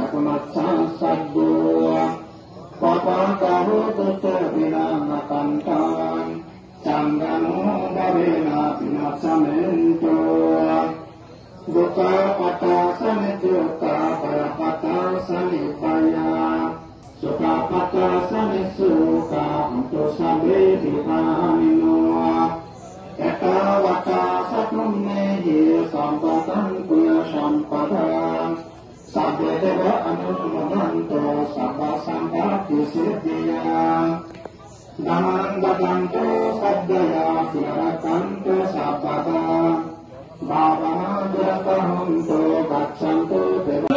Sadhu Papa Kahu Tutu Binanakantan Cangganu Babina Pinasamento Buka Pata Sanituka Parapata Sanipaya Suka Pata Sanisuka Untuk Sabi Dipanino Eka Wata Satmumnehi Sampatan Puya Sampadan Sabda Deva Anumanto Sabda Sampati Siddhya Naman Badanto Sabdaya Fiarakanto Sabada Bhavana Jatahunto Bachanto Deva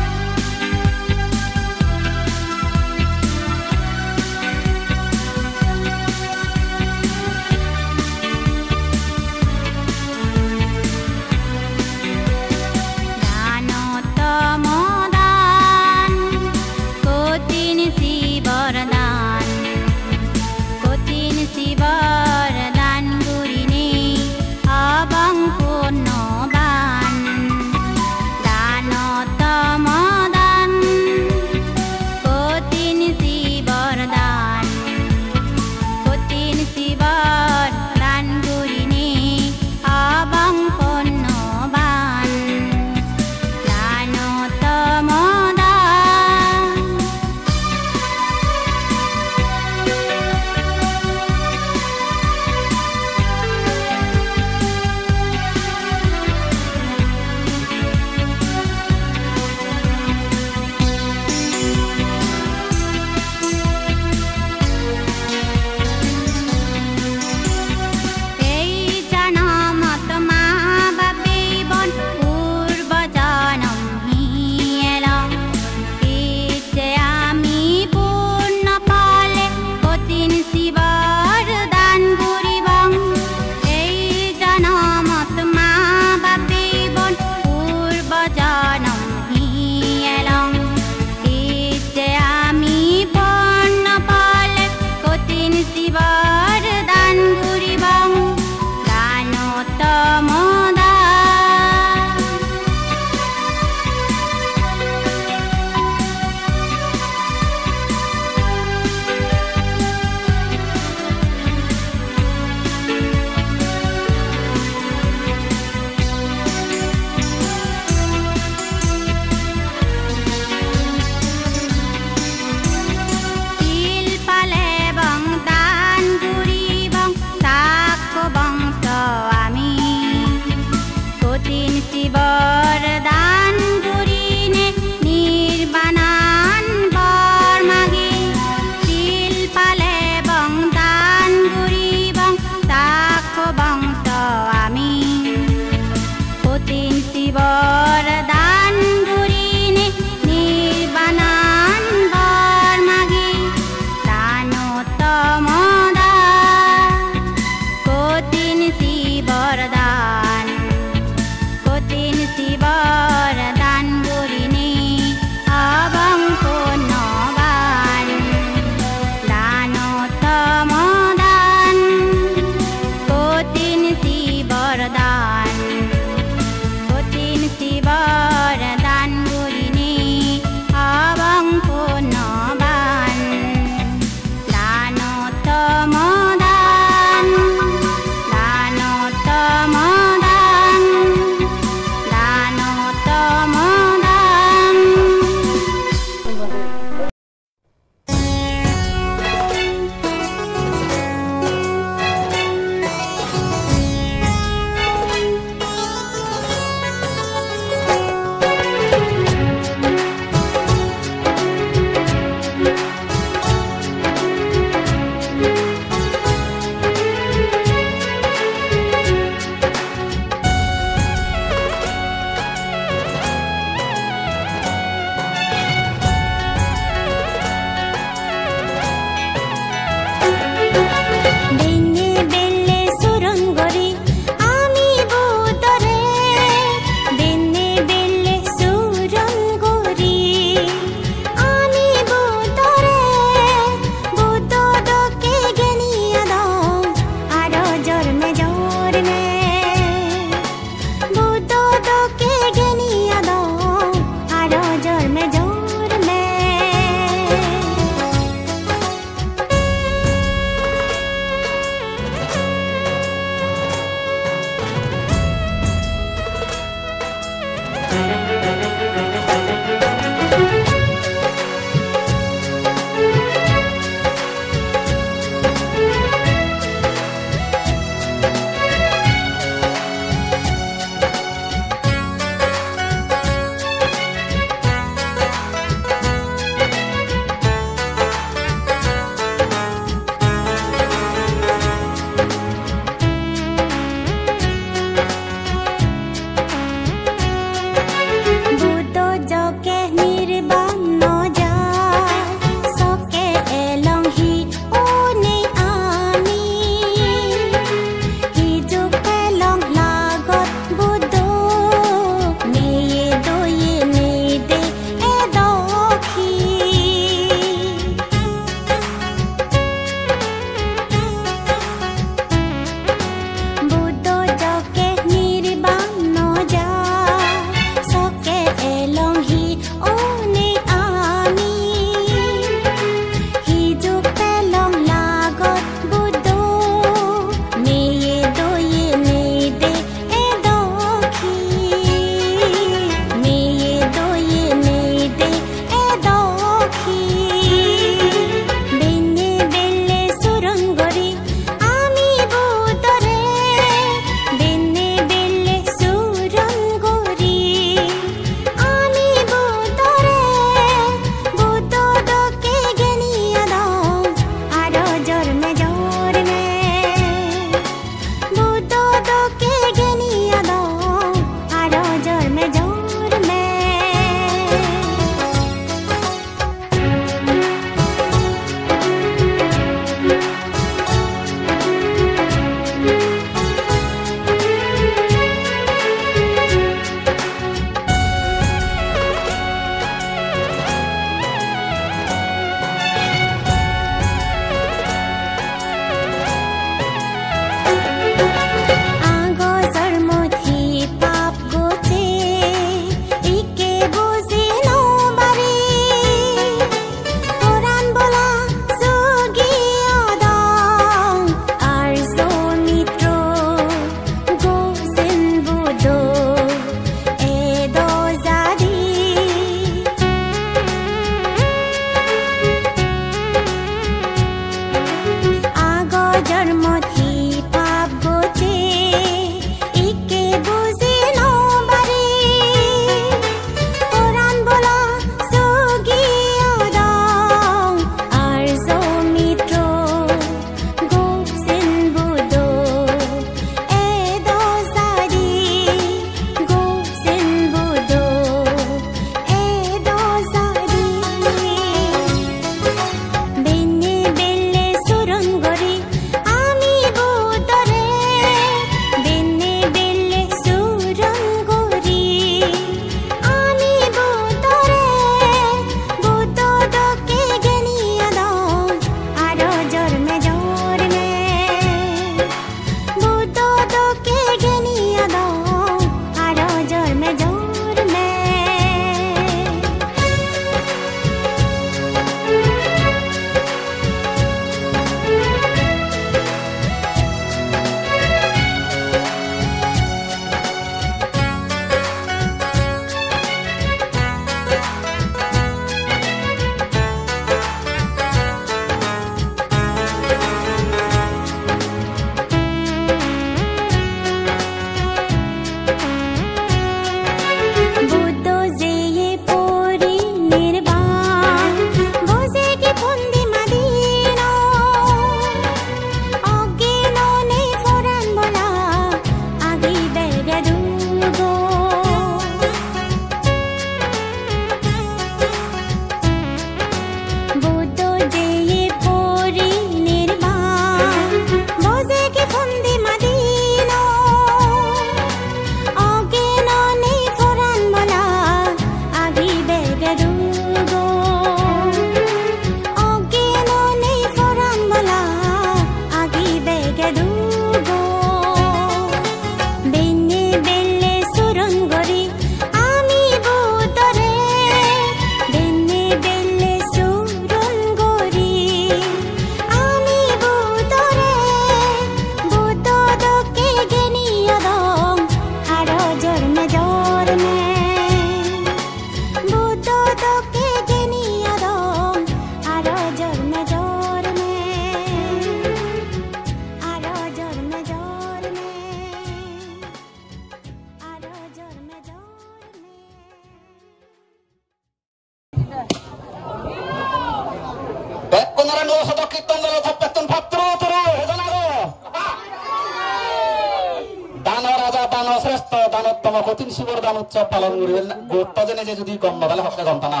কঠিন শিবরদান উৎসব পালন করিবেন গুরুত্ব জেনে যে যদি গম নবেলে হকলে গমতা না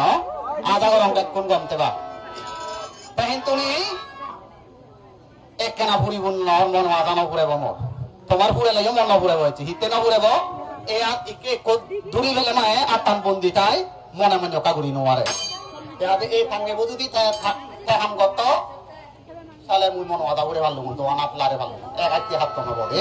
আজাগর অঙ্গাত কোন গমতে বা তাহিন তুমি একখানা ফুরিব মন আদানো ফুরেব মোর তোমার ফুরে লাগে মন ফুরেব হয়েছে হিতে না ফুরেব এই দূরি ফেলে মানে আটান বন্দি তাই মনে মনে কাগুরি নোয়ারে এই থাঙ্গে বুঝি থাকাম গত সালে মুই মন আদা ফুরে ভালো তো আনা ফেলারে ভালো এক আত্মীয় হাত তোমার বলে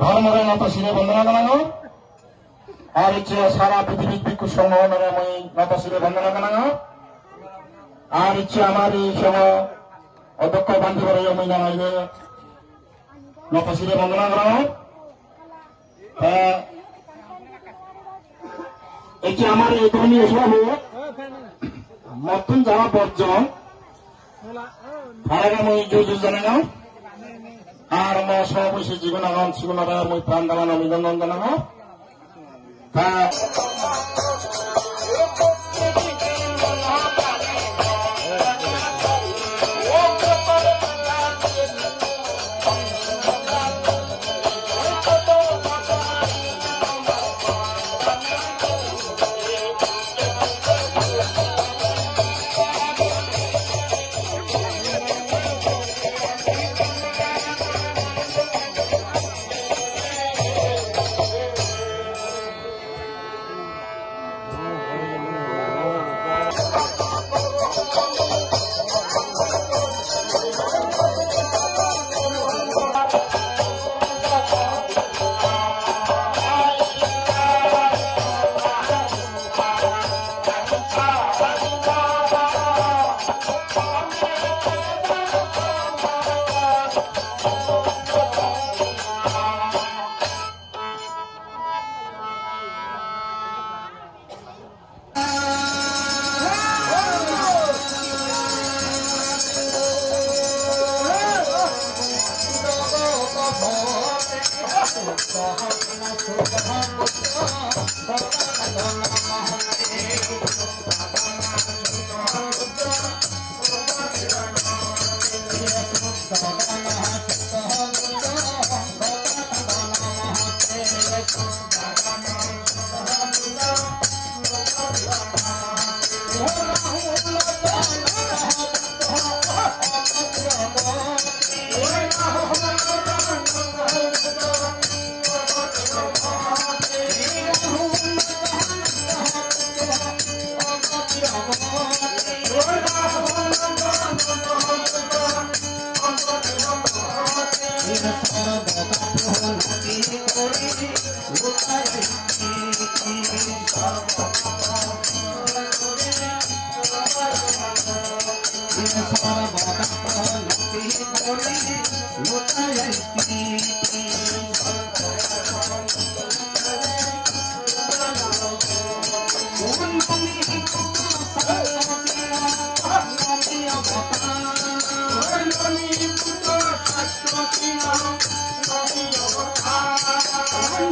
ধর্মের নত শিরে বন্দনা জানানো আর ইচ্ছে সারা পৃথিবীর ভিক্ষু সংগঠনের আমি নত শিরে বন্দনা জানানো আর ইচ্ছে আমার এই সময় অধ্যক্ষ বান্ধবরে আমি জানাইলে নত শিরে বন্দনা জানানো এটি আমার এই ধর্মীয় সহ মতন যাওয়া বর্জন ভাড়াগামী জুজু জানানো আর মো সভাপতি জীবনাগম শিবনারা মই প্রাণ দালান অভিনন্দন জানানো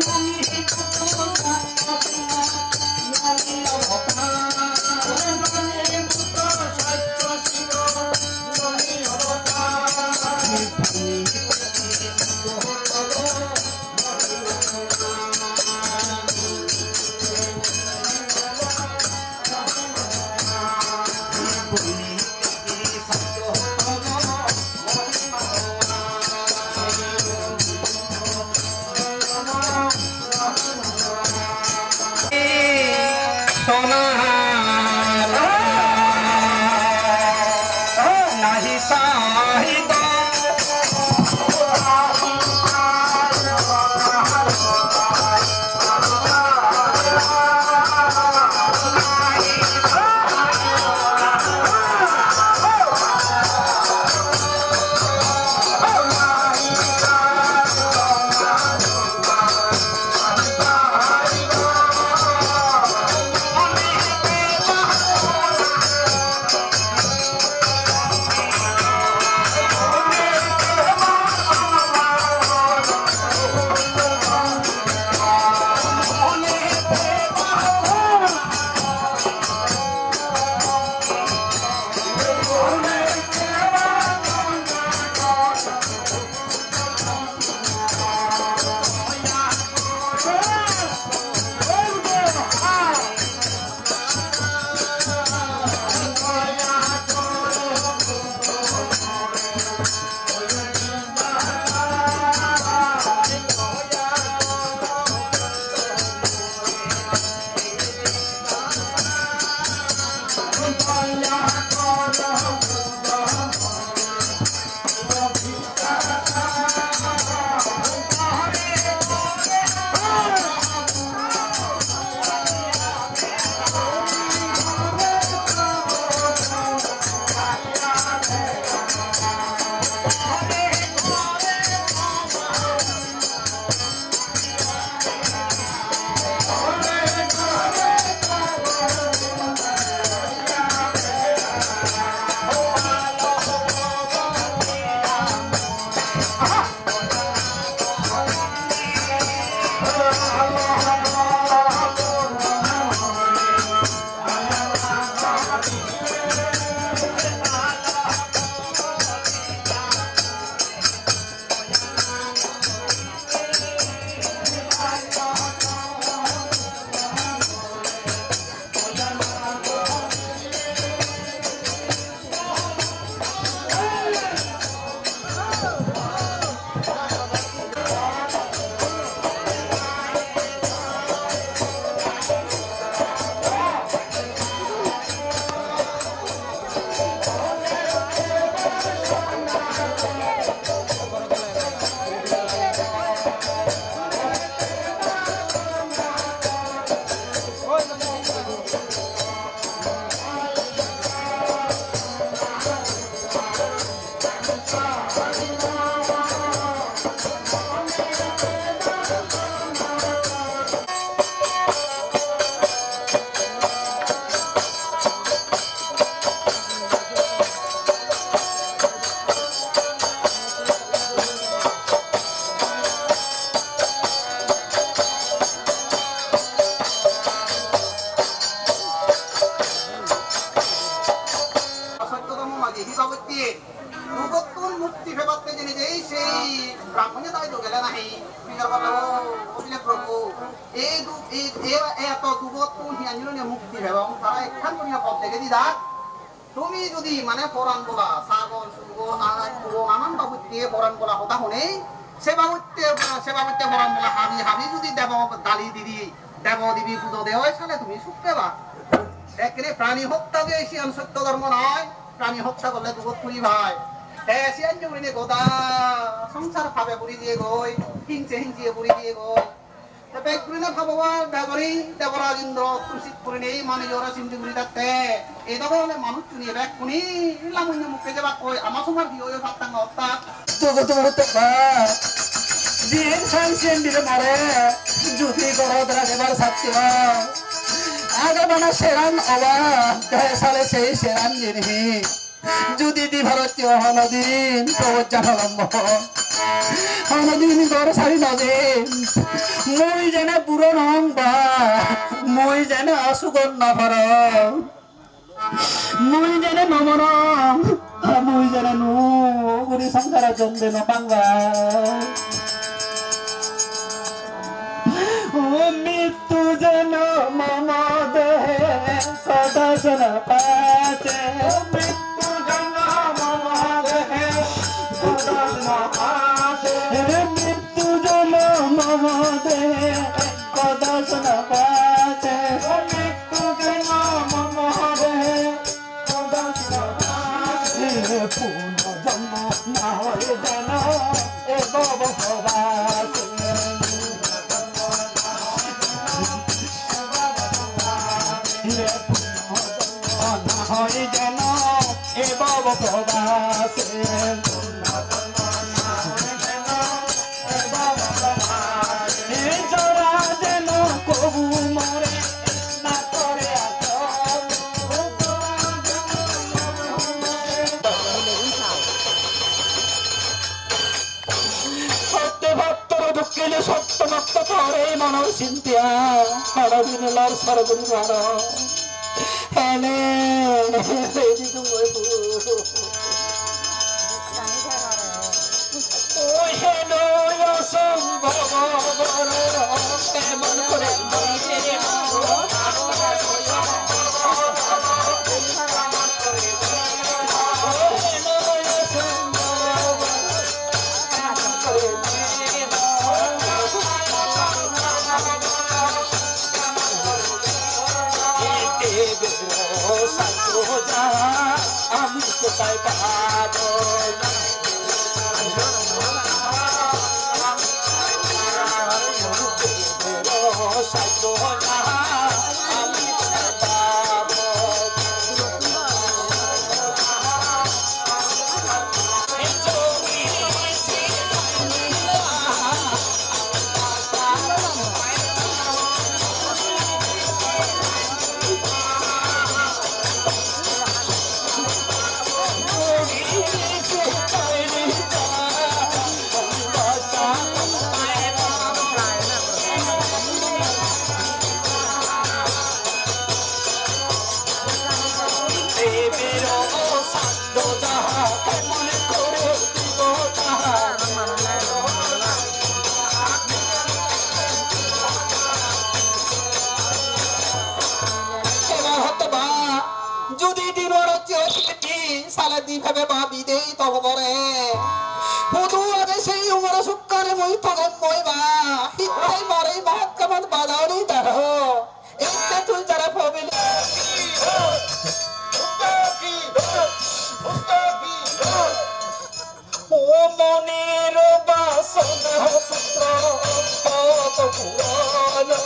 I'm সোনার নাহি সাহিত তুমি যদি মানে পরাণ বলা ছাগল নানান বাবুতে পরাণ বলা কথা শুনে সেবাবত্যে পরাণ বলা হাবি হাবি যদি দেব দালি দিদি দেব দিবি পুজো দেওয়া সালে তুমি সুখ পেবা। এখানে প্রাণী হত্যা যে শিয়ান সত্য ধর্ম নয়, প্রাণী হত্যা করলে দুগত পুরি ভাই শিয়ান জমিনে গোদা সংসার ভাবে পুরি দিয়ে গই হিংসে হিংসিয়ে পুরি দিয়ে গই ব্যাগগুলিনা ভাববার ব্যাগরি দেবরাজেন্দ্র তুষিত করে নেই মানুষরা চিন্তা করি থাকতে এই দখল হলে মানুষ চুনিয়ে ব্যাগ কুনি লামুন্য মুখে যাবা কই আমার সময় কি ওই ভাবতাঙ্গ হত্যা দুগত হতে পার জিন সাইন্সিয়ান দিলে মারে জুতি করো তারা এবার সাথী আগে মানে সেরান অবা সালে সেই সেরান জিনিস যদি দি ভারতীয় হনদিন প্রবজ্জানলম্ব হনদিন ঘর সারি নদিন মই যেনে বুড়ো নং বা মই যেনে অসুগন নভর মই যেনে নমর মই যেনে নু গুরি সংসার জন্দে নপাঙ্গা মৃত্যু যেন মম দেহে কথা শোনা পাচে মৃত্যু যেন মম দেহে কথা শোনা পাচে মৃত্যু যেন মম দেহে কথা শোনা পাচে মৃত্যু যেন এ বাব প্রবাসে জরা যেন কবু মরে না করে সত্য ভক্তর দুঃখিলে সত্য ভক্ত করে মন চিন্তিয়া সারাদিন লার সরগুরি মার হেলে দিদু ওই হেলো অসম্ভব কেমন করে আমি কোথায় পাবো যদি দিন সালে দি ভেবে ভাবি দেই তবে শুধু আগে সেই উমর সুকারে মই তখন মই বা হিতে মরে মহৎকামত বাদাওনি তার এইটা তুই যারা ভাবিল ও মনের বাসনা পুত্র কত পুরানো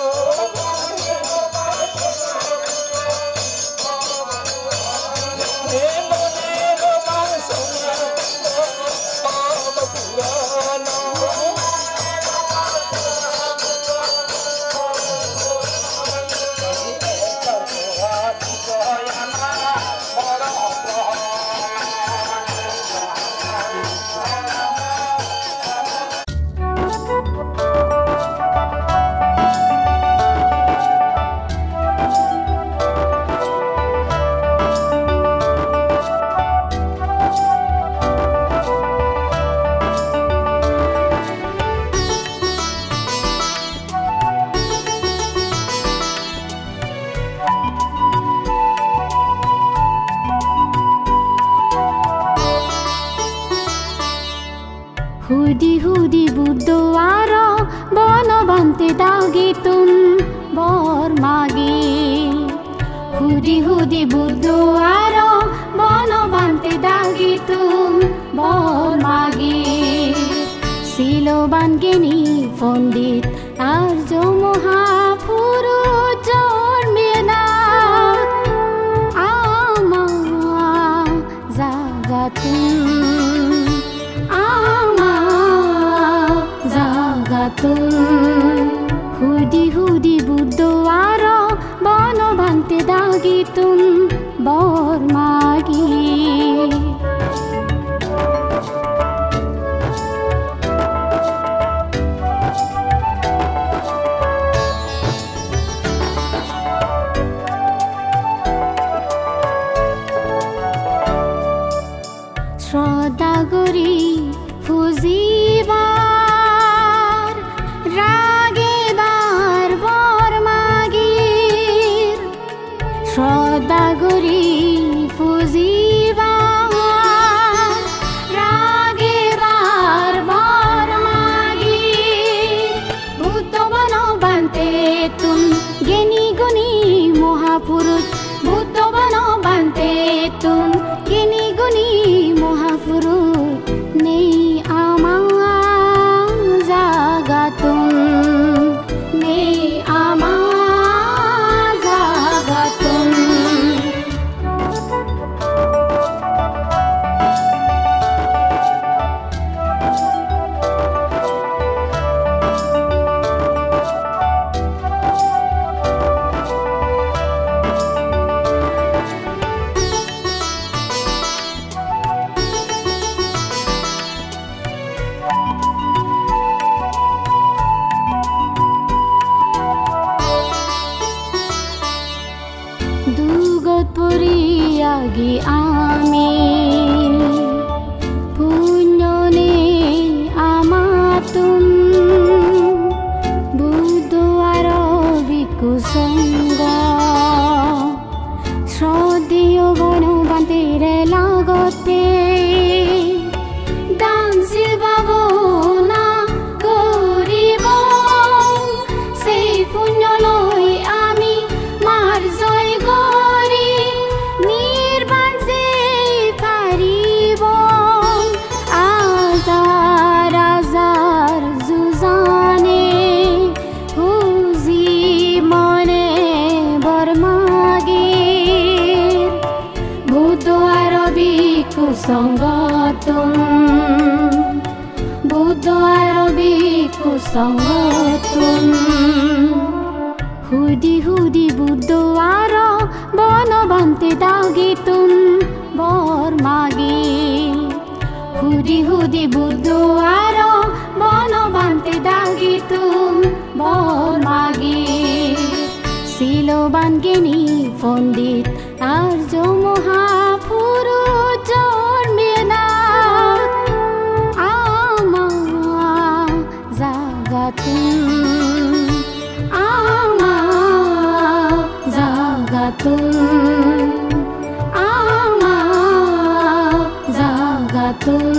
হুদি হুদি বুদ্ধওয়ার বন বান্তে দাগিতুন বর মাগে হুদি হুদি বুদ্ধওয়ার বন বান্তে দাগিতুন বর মাগে সিলোবান গেনি পণ্ডিত আর্য মহাপুরুষ জন্মেনা আমা জাগাতুন হুদি হুদি বুদ্ধওয়ার বন বান্তে দাগিতুন বর মাগি শ্রদ্ধা করি ফুজিবা শ্রদ্ধা করি ফুজি পরিয়াগি আমি পুণ্যনে আমাতুম বুদ্ধ আরবি কুসঙ্গ শ্রদ্ধেয় বনবান্তেরে লাগতে দানশীল ভাবনা করিব সেই পুণ্য লৈ আমি মাৰ জয় গৰি নিৰ্বাণ যে পাৰিব আজাৰ আজাৰ যুজানে খুজি মনে বৰমাগিৰ বুদ্ধ আৰবি কুসংগতুম বুদ্ধ আরবি কুসংগতুম হুদি হুদি বুদ্ধ আর বনবান্তে দাগিতুম বর মাগি হুদি হুদি বুদ্ধ আর বনবান্তে দাগিতুম বর মাগি শিলবান জ্ঞানী পণ্ডিত আর্য মহাপুরুষ জন্মেনা ama zagatum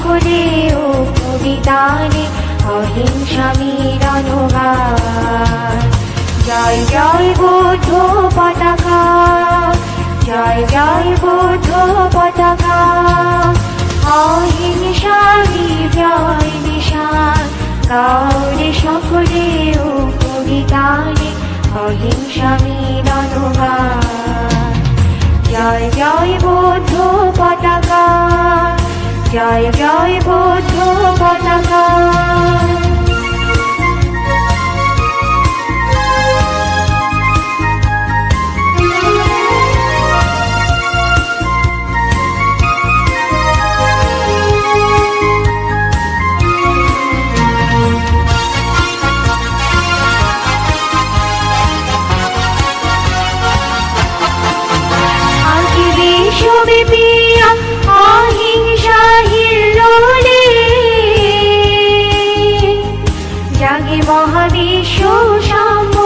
সকলে ও কবিতানে অহিংসা মিলনগান। জয় জয় বৌদ্ধ পতাকা, জয় জয় বৌদ্ধ পতাকা, অহিংসা বিজয় নিশান। গাওরে সকলে ও কবিতানে অহিংসা মিলনগান। জয় জয় বৌদ্ধ পতাকা, জয় জয় বৌদ্ধ পতাকা। অহিংসা হিল্লোলে জাগে মহাবিশ্ব সাম্য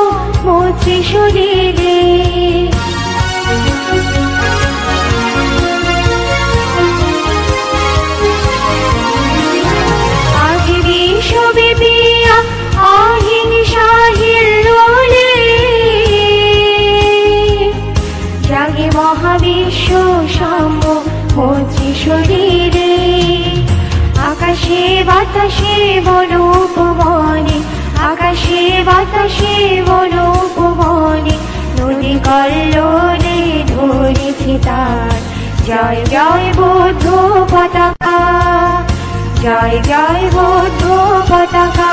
মৈত্রী শরীরে। আজ বিশ্বব্যাপী অহিংসা হিল্লোলে জাগে মহাবিশ্ব সাম্য মৈত্রী শরীরে। আকাশে বাতাসে বন উপবনে, আকাশে বাতাসে বন উপবনে, নদী কল্লোলে ধরেছে তার। জয় জয় বৌদ্ধ পতাকা, জয় জয় বৌদ্ধ পতাকা।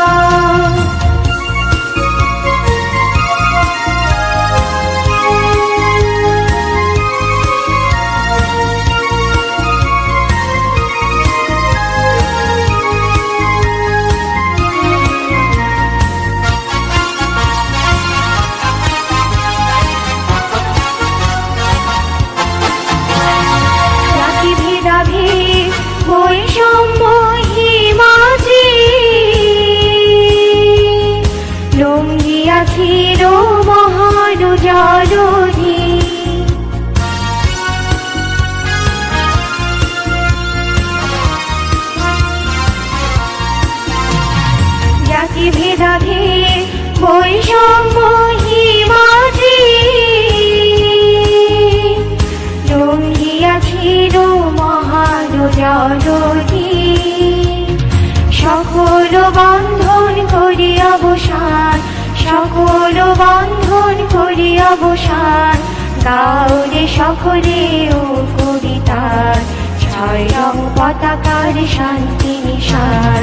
বৈষম্য হিমাচি লঙ্ঘিয়াছিল মহান জলধি। জাতি ভেদাভেদ বৈষম্য হিমাচি লঙ্ঘিয়াছিল মহান জলধি। সকল বন্ধন করি অবসান, সকল বন্ধন করি অবসান। গাওরে সকলে ও কবিতার, ছয় রং পতাকার শান্তি নিশান।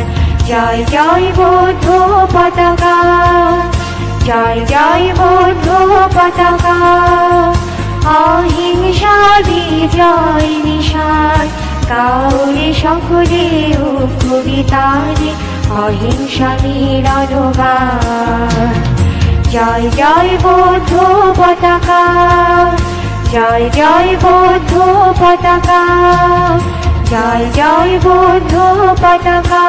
জয় জয় বৌদ্ধ পতাকা, জয় জয় বৌদ্ধ পতাকা, অহিংসা বিজয় নিশান। গাওরে সকলে ও কবিতারে অহিংসা মিলনগান। জয় জয় বৌদ্ধ পতাকা, জয় জয় বৌদ্ধ পতাকা, জয় জয় বৌদ্ধ পতাকা।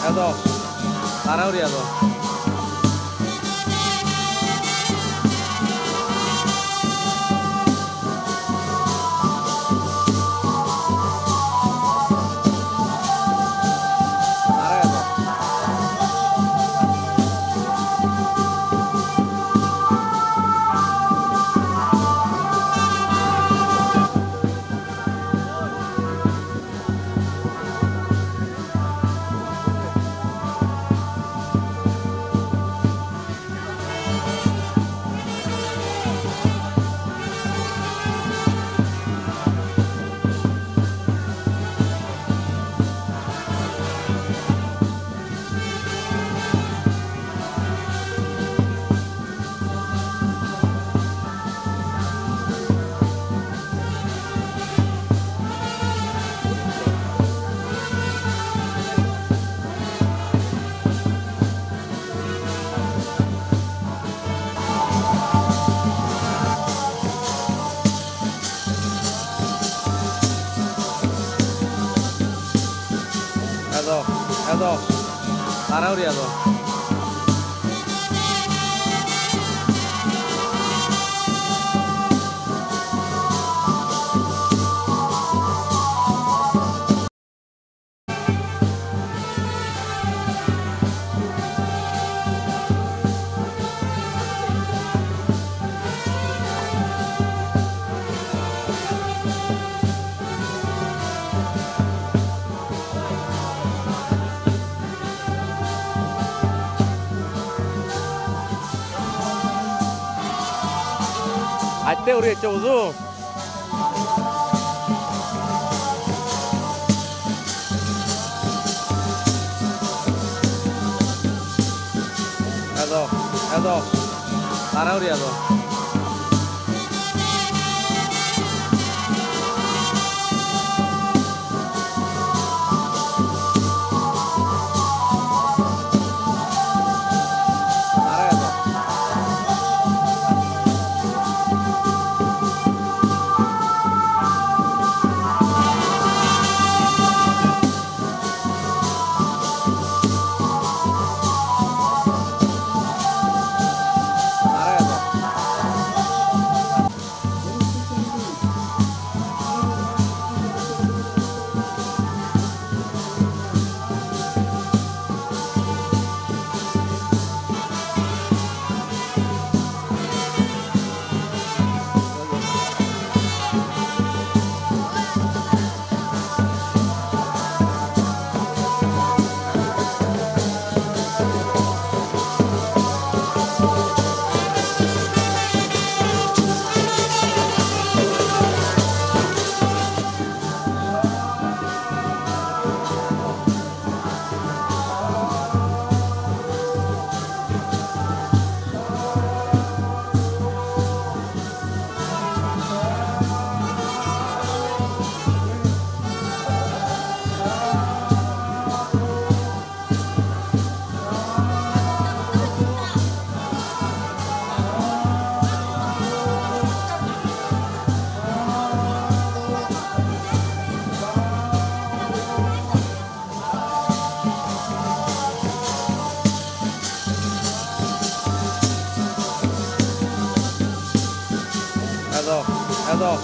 Edo, Arauri Edo. Edo. Lara uri edo. Ate uri cozu. Edo. Lara uri edo. Edo.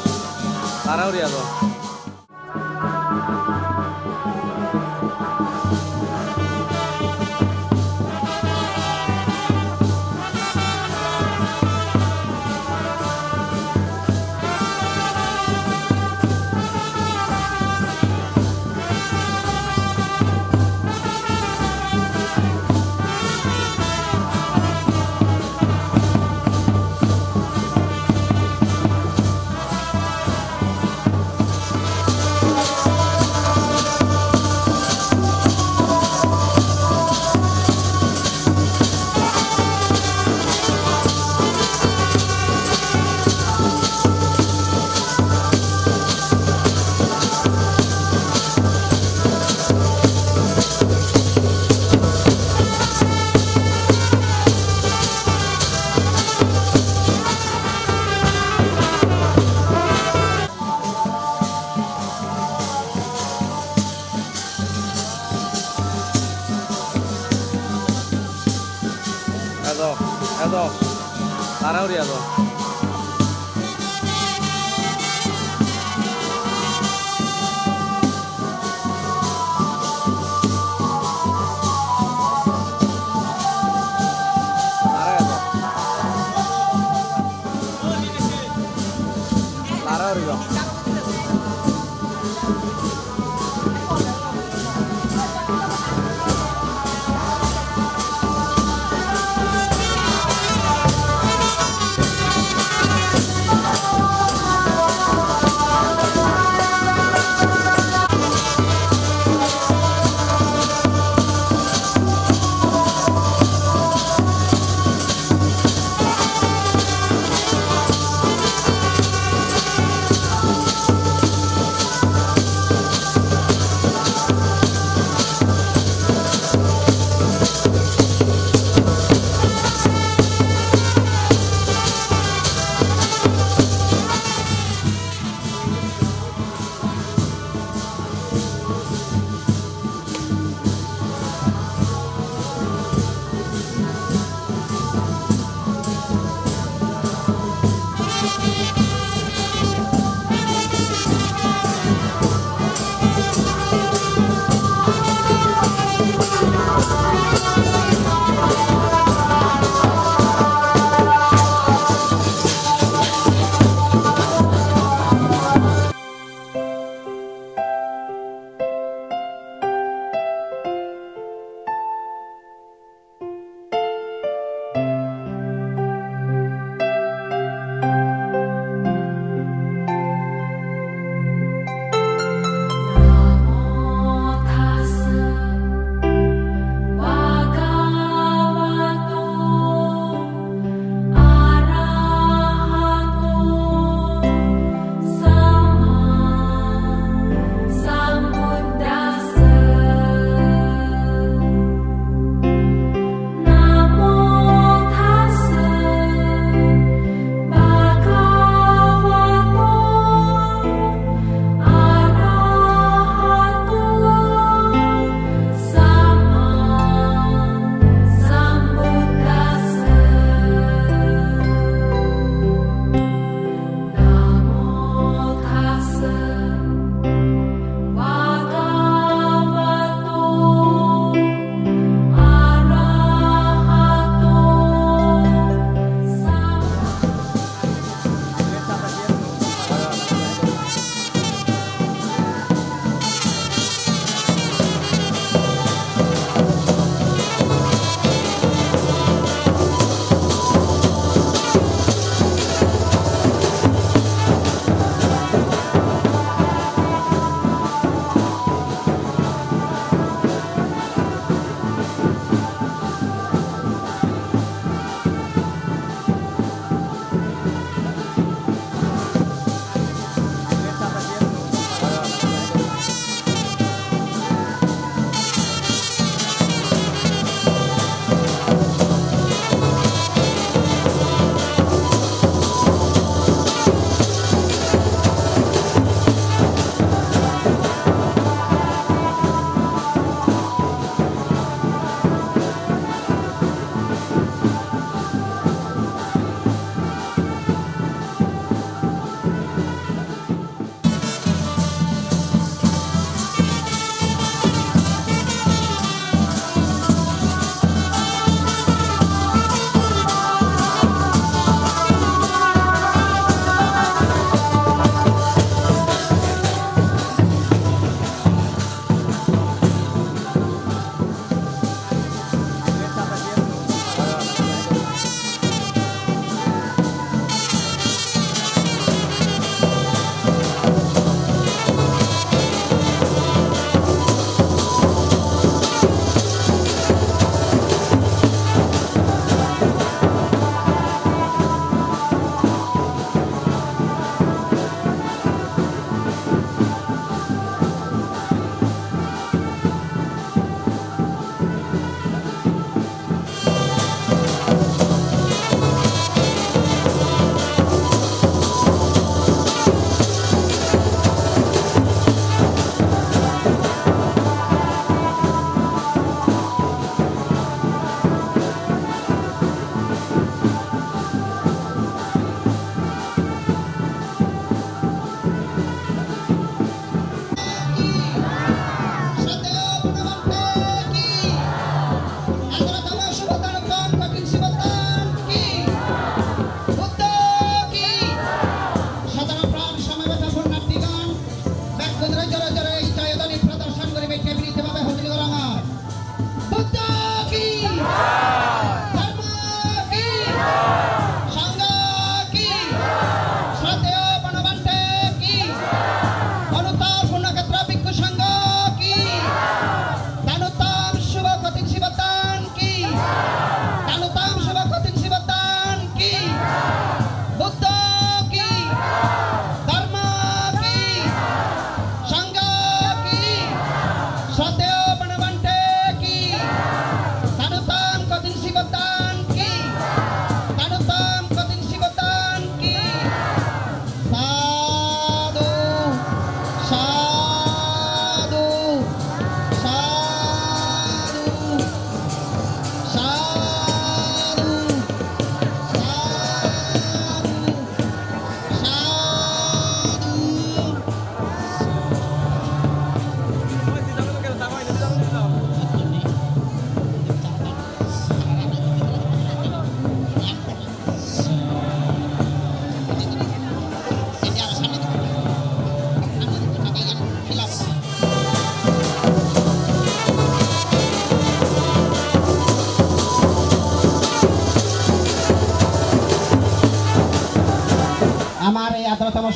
Lara uri edo. Edo. Lara uri edo. Lara uri edo.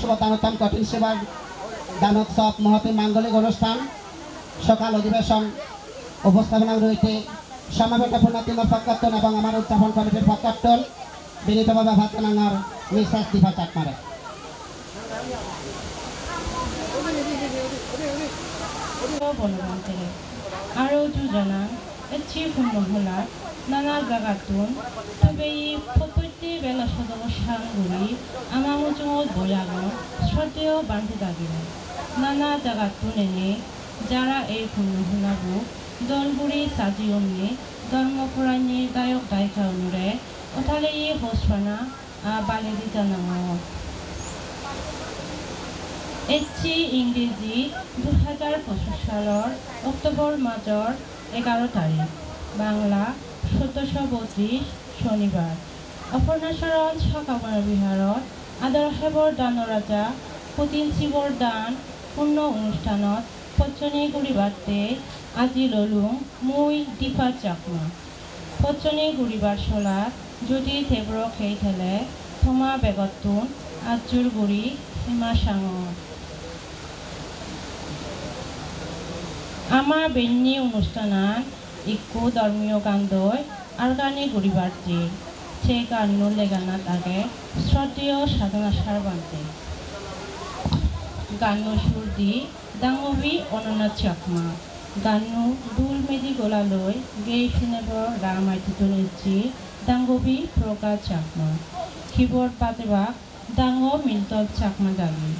শুভ দানোত্তম কঠিন সেবার দানোৎসব মহতি মাঙ্গলিক অনুষ্ঠান সকাল অধিবেশন উপস্থাপনা রয়েছে সমাবেত পূর্ণাতিম পক্ষাটন এবং আমার উদযাপন কমিটির পক্ষাটন বিনীতভাবে ভাত জানানোর মিসেস দীপা চাকমারে। आरो जुजाना एची फुंमहला नाना जागातुन तबेई फतोइते बेला सदग सांगुरि आमामुजुङो बयागो श्रद्धेय बान्धि दागिले नाना जागातुन एने যারা এই फुंमहलाबु दलगुरि साजियमनि धर्मफरानि दायक दायका अनुरे अथालेई हस्राना बालेदि जानाङो एची इंग्रेजी 2025 सालर अक्टोबर माजर 11 तारिख बांला 1732 शनिबार अपर्णाचरण सकाबार बिहारत आदर्शेवर दानराजा पुतिन शिवर दान पूर्ण अनुष्ठानत पचनी गुड़ीबाते আজি ललुं मुई दीपा चाकमा पचनी गुड़ीबार सलात যদি तेब्र खेई थेले थमा बेगतुन आजुर गुड़ी हिमा सांगो আমার বেন্নি অনুষ্ঠানান ইকু ধর্মীয় গান দই আর গানে গুড়িবার্তি সে গান্নু লেগানা তাকে শ্রদ্ধেয় সাধনা সার বানতে গান্নু সুর দি দাঙ্গবি অনন্যা চাকমা গান্নু দুল মেদি গোলা লই গে শুনেব রামাইতি তুলেছি দাঙ্গবি প্রকাশ চাকমা কিবোর্ড বাজেবা দাঙ্গ মিল্টল চাকমা দাগি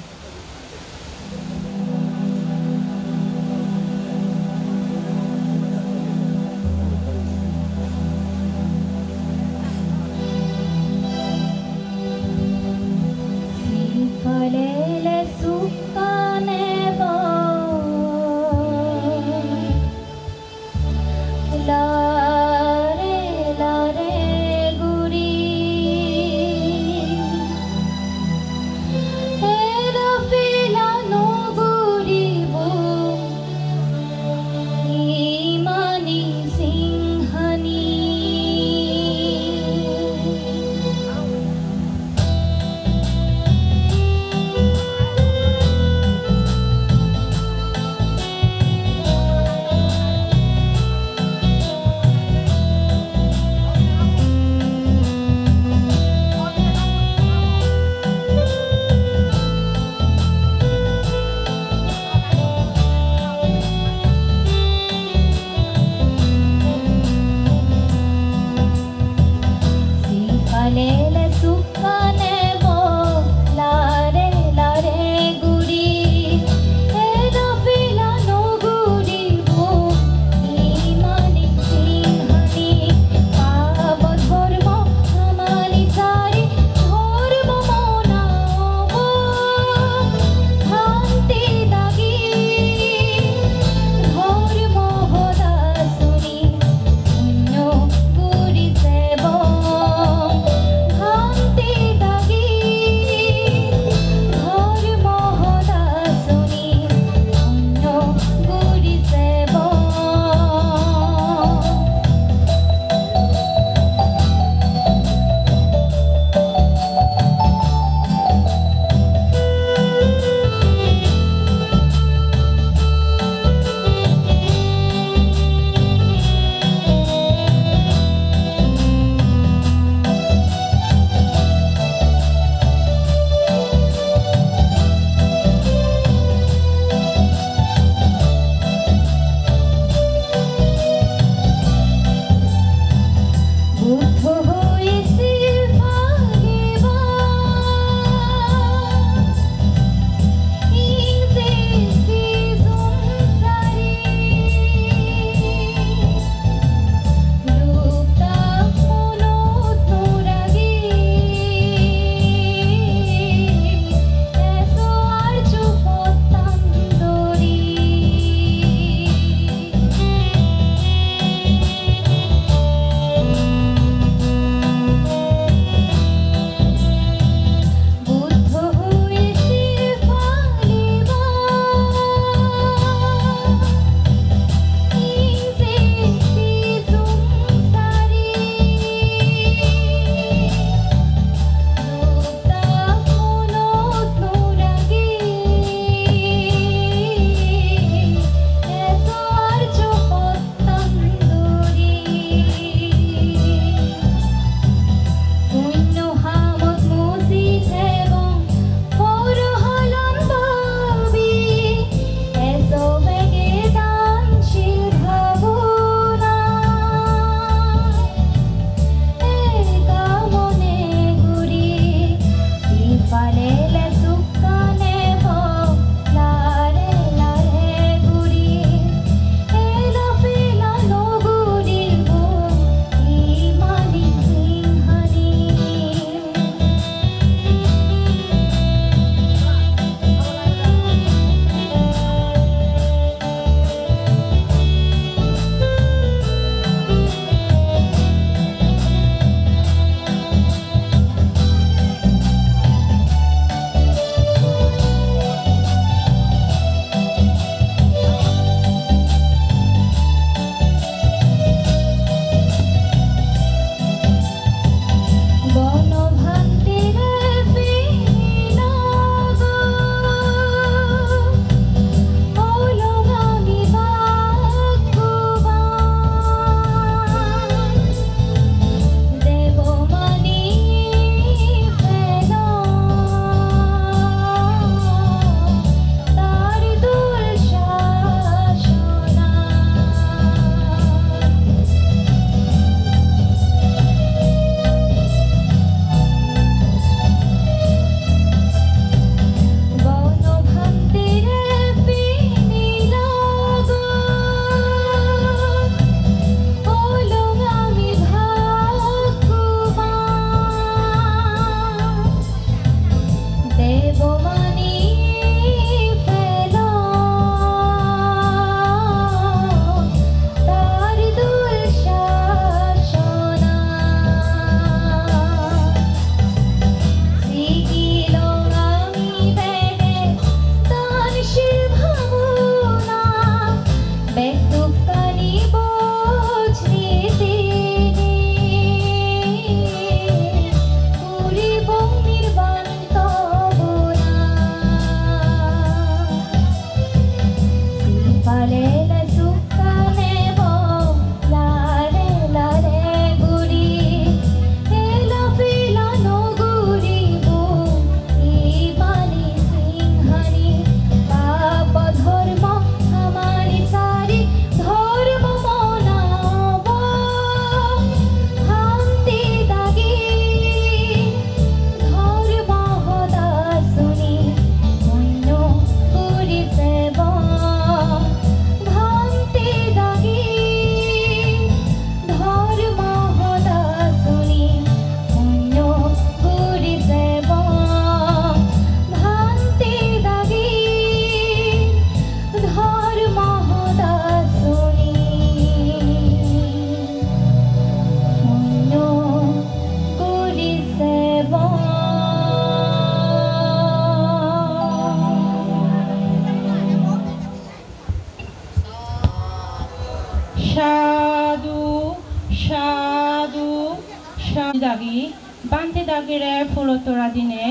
বান্তি দাগিৰে ফুলতৰা দিনে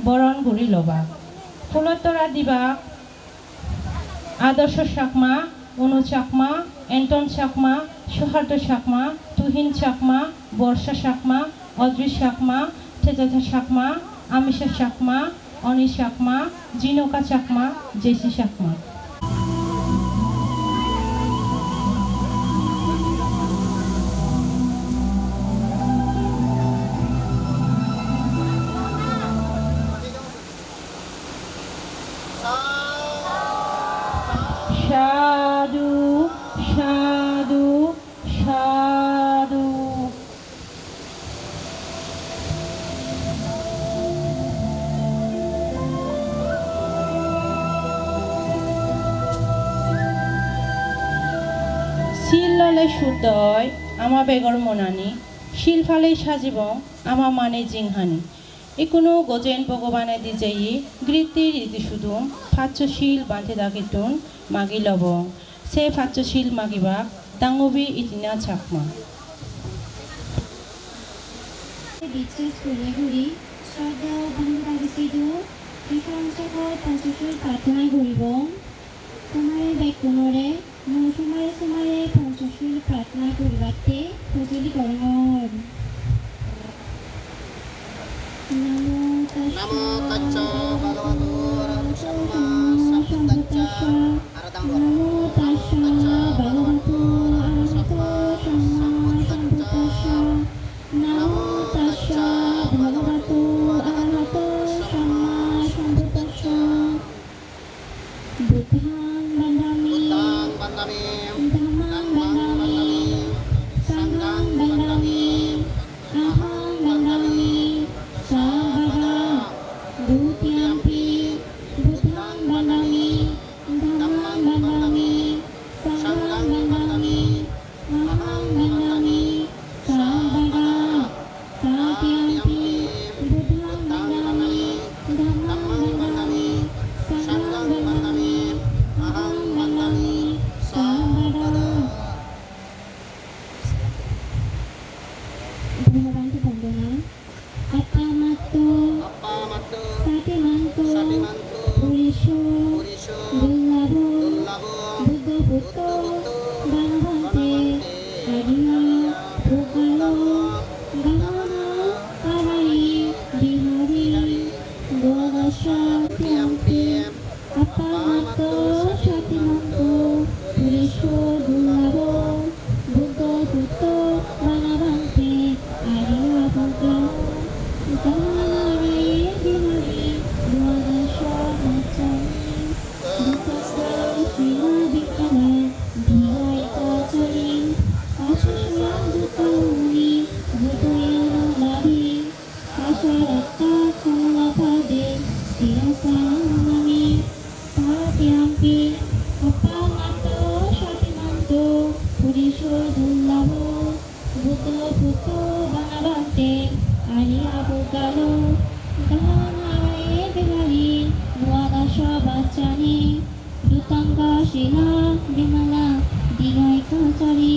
বৰণ ঘূৰি ল'বা ফুলতৰা দিবা আদৰ্শ চাকমা অনু চাকমা এণ্টন চাকমা সুহাৰ্ত চাকমা তুহিন চাকমা বৰ্ষা চাকমা অদ্ৰি চাকমা থেজাথা চাকমা আমিষা চাকমা অনি চাকমা জিনকা চাকমা জেসি চাকমা সাধু সাধু সাধু শিল ললে শুদ্ধয় আমা বেগৰ মনানি শিল ফালে সাজিব আমা মানে জিংহানি ইকুনো গজেন ভগবানে দিজেই গৃতি রীতি সুদুম ফাচ্চশীল বাঁধে দাগিতুন মাগি লব সে ফাচ্চশীল মাগিবা দাঙ্গবি ইতিনা চাকমা বিশ্বাস করে ঘুরি শ্রদ্ধা ও বান্ধব দাগিছিলো ত্ৰিপঞ্চকৰ ফাচ্চশীল প্ৰাৰ্থনা কৰিব তোমাৰে বেকুনৰে মৌসুমাৰে সুমাৰে পঞ্চশীল প্ৰাৰ্থনা কৰিবাতে সজুলি কৰঙৰ নমো তস্য ভগৱতো অৰহতম্মা সম্বুদ্ধস্য নমো তস্য ভগৱতো অৰহতম্মা সম্বুদ্ধস্য নমো তস্য ভগৱতো অৰহতম্মা সম্বুদ্ধস্য বুদ্ধাং বন্দামি ধম্মাং বন্দামি সংঘাং বন্দামি অহং বন্দামি সাভগা দ্বিতীয়াম্পি বুদ্ধাং বন্দামি ধম্মাং বন্দামি সংঘাং বন্দামি অহং বন্দামি সাভগা তৃতীয়াম্পি বুদ্ধাং বন্দামি ধম্মাং বন্দামি সংঘাং বন্দামি অহং বন্দামি সাভগা ভগবানকে বন্দনা আপামাত্তো সাতিমান্তো পুরিশো দুর্লভ বুদ্ধপুত্র বানভান্তে আদিনা ভোগালো গহনা আহারি বিহারি গোদাসাম্পি আপামাত্তো সাতিমান্তো পুরিশো দুর্লভ বুদ্ধপুত্র বানভান্তে Adina ভোগালো গহনারায়ে Bihari গোদাসাম্পি Dutangga Shila Bimala Digai Kacari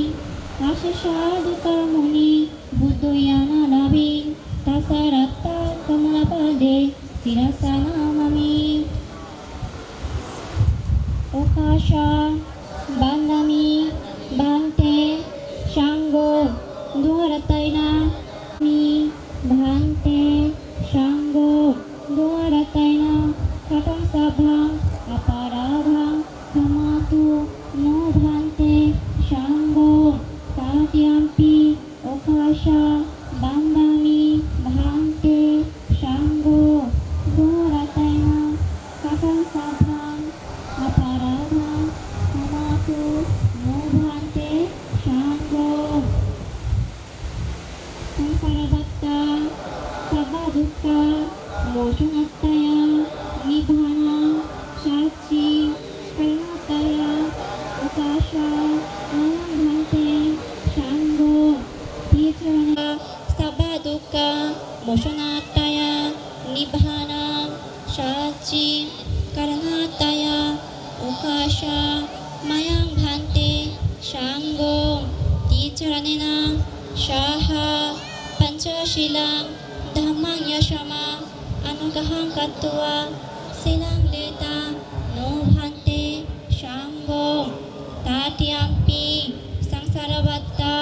Asesha Dutamuni Buddhoyana Labi Tasaratta Kamalapade Sirasana Mami Okasha Bandami Bante Shango Duarataina Mi Bhante Shango Duarataina Katang Sabhang Aparadhang Kamatu No Bhante Shango Tatyampi Okasha Bandami Bhante Shango Duratayana Katang Sabhang Aparadhang Kamatu No Bhante Shango Sansaradatta Sabadukka Moshanattaya Nibbana Shachi Karanataya Akasha Mayang Bhante Shango Titrana Sabadukka Moshanattaya Nibbana Shachi Karanataya Akasha Mayang Bhante Shango Titranena Shaha Panchashilang yashama anugahang kattua silang leta no bhante shambho tatyampi sangsaravatta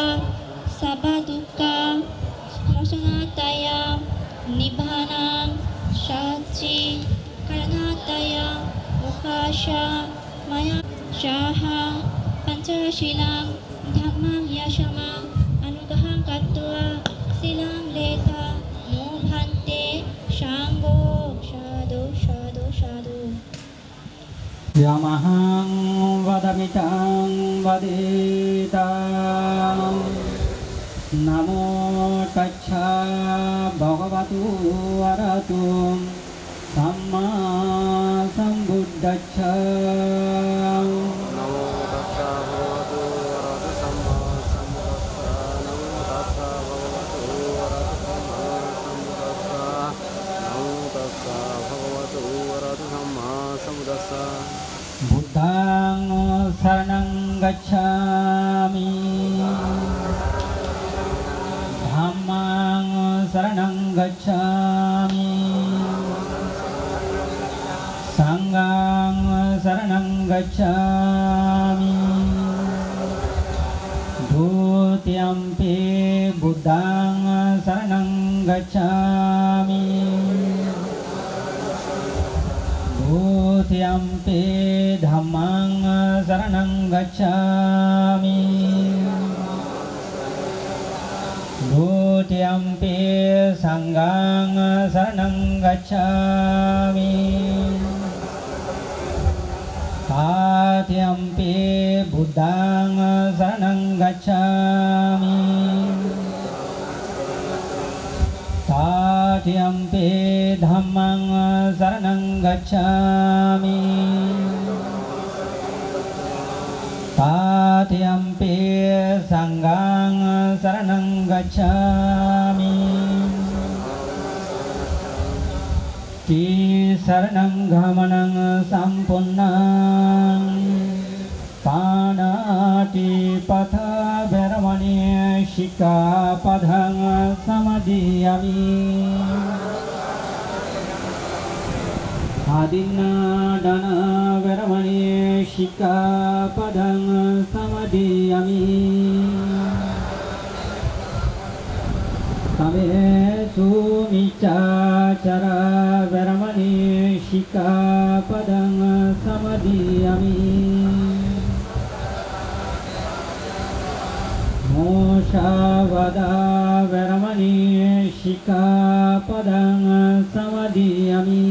sabadukka mosanataya nibbana shachi karanataya ukasha maya shaha pancashilang dhammam yashama anugahang kattua silang leta no bhante shambho shadu shadu shadu Yamahang vadamitang vaditang Namo tassa bhagavatu arahatum samma sambuddhassa Namo tassa bhagavatu arahato samma sambuddhassa. Namo tassa bhagavatu arahato samma sambuddhassa. Buddhang saranang gacchami Dhammang saranang gacchami Sanghang saranang gacchami Dutiyampi Buddhang saranang gacchami Dutiyampi Dhammang saranang gacchami Dutiyampi Sanghang saranang gacchami Tatiyampi Buddhang saranang gacchami Tatiyampi Dhammang saranang gacchami Tatiyampi Sanghang saranang gacchami Ti saranang gamanang sampunnang Panati patha veramani shikkapadhang samadhiyami Adinna dana veramani shikkapadhang samadhiyami Kamesu miccācara veramani shikkapadhang samadhiyami Moshavada veramani shikkapadhang samadhiyami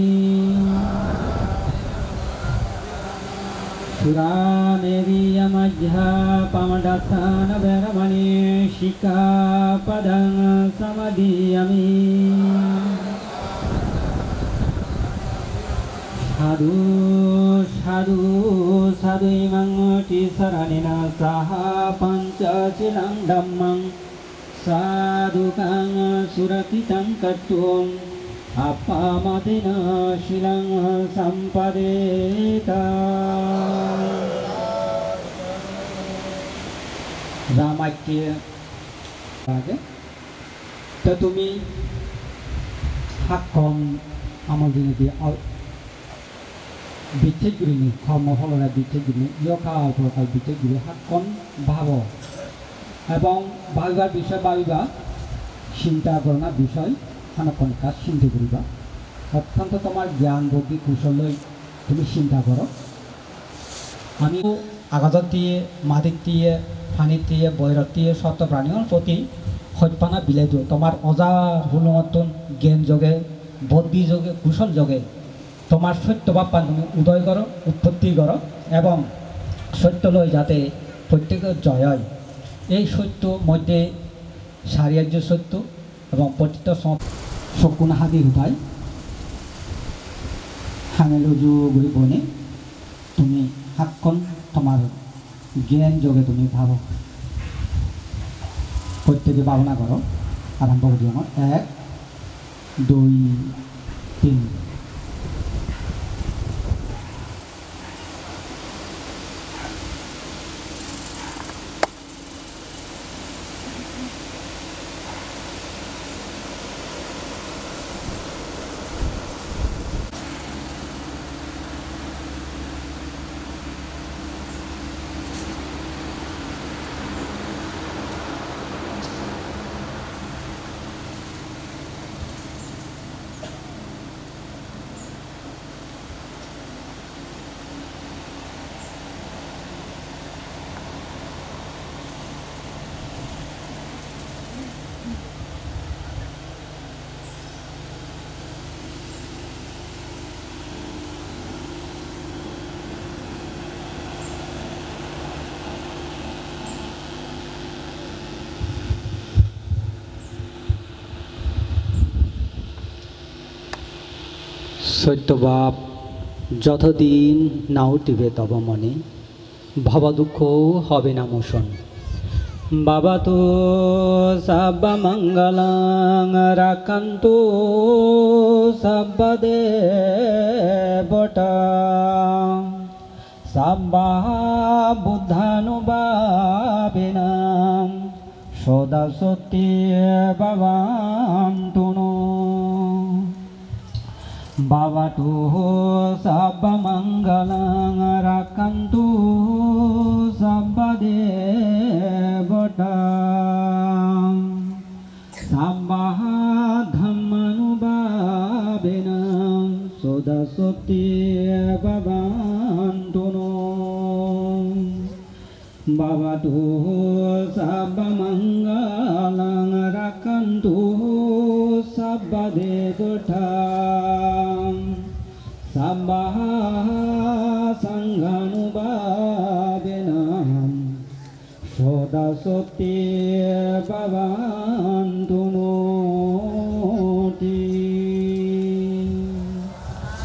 Surameriya majjha pamadatthana veramani shikkapadhang samadhiyami Sadhu sadhu sadhu imang tisaranena saha pancasilang dhammang sadhukang surakitang kattum appamadena shilang sampadeta রামাকে তো তুমি Haakon আমাদের দিয়ে বিচ্ছেদগুলি কর্মফলরা বিচ্ছেদগুলি ইয়কা প্রকার বিচ্ছেদগুলি Haakon ভাব এবং ভাবিবার বিষয় ভাবিবা চিন্তা করনা বিষয় হানকন কাজ চিন্তা করিবা অত্যন্ত তোমার জ্ঞান বুদ্ধি কৌশল তুমি চিন্তা করো আমি আগাজত দিয়ে মাটিত দিয়ে পানিত দিয়ে বৈরত দিয়ে সত্য প্রাণীর প্রতি সত্যপানা বিলাই দিও তোমার অজা হুলমতন জ্ঞান যোগে বুদ্ধি যোগে কুশল যোগে তোমার সত্যভাব তুমি উদয় করো উৎপত্তি করো এবং সত্য লয় যাতে প্রত্যেকের জয় হয় এই সত্য মধ্যে সারিয়ার্য সত্য এবং পতিত সকুন হাদি উপায় হামেলুজু গুলি বনে তুমি হাতখন তোমার জ্ঞান যোগে তুমি ভাবো প্রত্যেকে ভাবনা করো আরম্ভ করি আমার 1 2 3 Namo সত্যবাপ যতদিন না উঠিবে তব মনে ভাবা দুঃখ হবে না মোশন বাবা তো সাব্বা মঙ্গলাং রাকান্তু সাব্বা দেবতা সাব্বা বুদ্ধানুভাবেনাম সদা সত্যি ভবান্তুনো বাবা তো সাব্বা মঙ্গলাং রাকান্তু সাব্বা দেবতা সাব্বা ধম্মানুভাবেনাম সদা সত্যি ভবান্তুনো বাবা তো সাব্বা মঙ্গলাং রাকান্তু সাব্বা দেবতা সাব্বা সংঘানুভাবেনাম সদা সত্যি ভবান্তুনো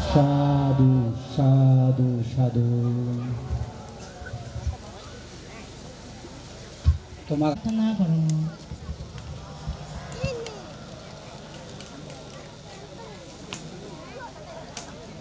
সাধু সাধু সাধু তোমার প্রার্থনা করো